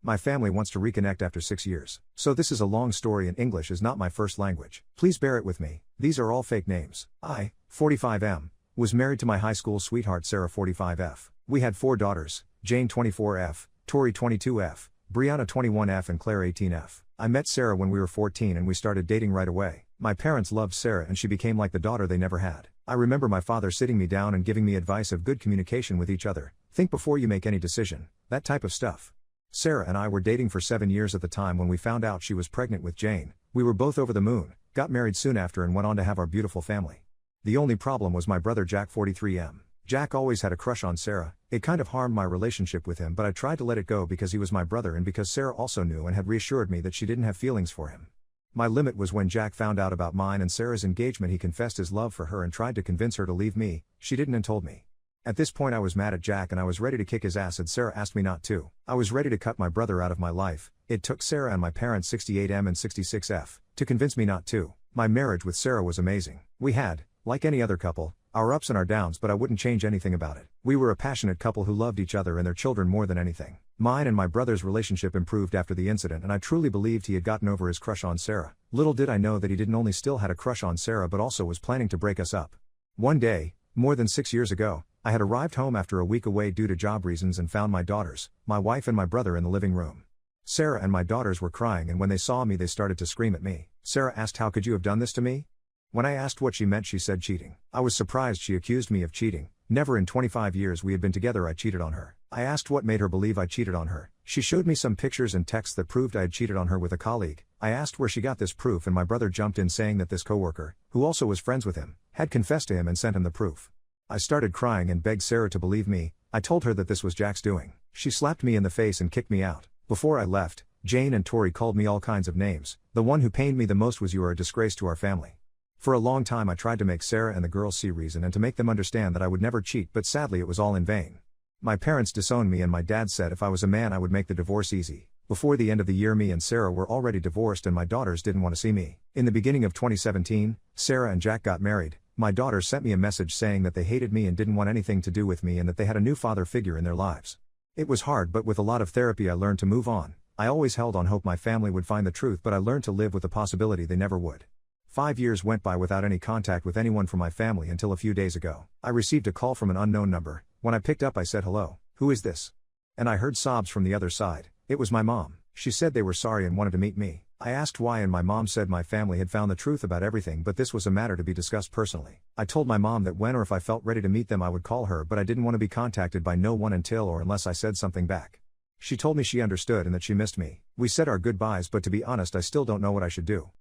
My family wants to reconnect after 6 years. So this is a long story and English is not my first language. Please bear it with me. These are all fake names. I, 45M, was married to my high school sweetheart Sarah 45F. We had 4 daughters, Jane 24F, Tori 22F, Brianna 21F and Claire 18F. I met Sarah when we were 14 and we started dating right away. My parents loved Sarah and she became like the daughter they never had. I remember my father sitting me down and giving me advice of good communication with each other. Think before you make any decision. That type of stuff. Sarah and I were dating for 7 years at the time when we found out she was pregnant with Jane. We were both over the moon, got married soon after and went on to have our beautiful family. The only problem was my brother Jack 43M. Jack always had a crush on Sarah. It kind of harmed my relationship with him but I tried to let it go because he was my brother and because Sarah also knew and had reassured me that she didn't have feelings for him. My limit was when Jack found out about mine and Sarah's engagement. He confessed his love for her and tried to convince her to leave me. She didn't and told me. At this point I was mad at Jack and I was ready to kick his ass and Sarah asked me not to. I was ready to cut my brother out of my life. It took Sarah and my parents 68M and 66F to convince me not to. My marriage with Sarah was amazing. We had, like any other couple, our ups and our downs but I wouldn't change anything about it. We were a passionate couple who loved each other and their children more than anything. Mine and my brother's relationship improved after the incident and I truly believed he had gotten over his crush on Sarah. Little did I know that he didn't only still had a crush on Sarah but also was planning to break us up. One day, more than 6 years ago, I had arrived home after a week away due to job reasons and found my daughters, my wife and my brother in the living room. Sarah and my daughters were crying and when they saw me they started to scream at me. Sarah asked, "How could you have done this to me?" When I asked what she meant she said cheating. I was surprised she accused me of cheating. Never in 25 years we had been together I cheated on her. I asked what made her believe I cheated on her. She showed me some pictures and texts that proved I had cheated on her with a colleague. I asked where she got this proof and my brother jumped in saying that this coworker, who also was friends with him, had confessed to him and sent him the proof. I started crying and begged Sarah to believe me. I told her that this was Jack's doing. She slapped me in the face and kicked me out. Before I left, Jane and Tori called me all kinds of names. The one who pained me the most was "You are a disgrace to our family." For a long time I tried to make Sarah and the girls see reason and to make them understand that I would never cheat but sadly it was all in vain. My parents disowned me and my dad said if I was a man I would make the divorce easy. Before the end of the year me and Sarah were already divorced and my daughters didn't want to see me. In the beginning of 2017, Sarah and Jack got married. My daughters sent me a message saying that they hated me and didn't want anything to do with me and that they had a new father figure in their lives. It was hard but with a lot of therapy I learned to move on. I always held on hope my family would find the truth but I learned to live with the possibility they never would. 5 years went by without any contact with anyone from my family until a few days ago. I received a call from an unknown number. When I picked up I said, "Hello, who is this?" And I heard sobs from the other side. It was my mom. She said they were sorry and wanted to meet me. I asked why and my mom said my family had found the truth about everything but this was a matter to be discussed personally. I told my mom that when or if I felt ready to meet them I would call her but I didn't want to be contacted by no one until or unless I said something back. She told me she understood and that she missed me. We said our goodbyes but to be honest I still don't know what I should do.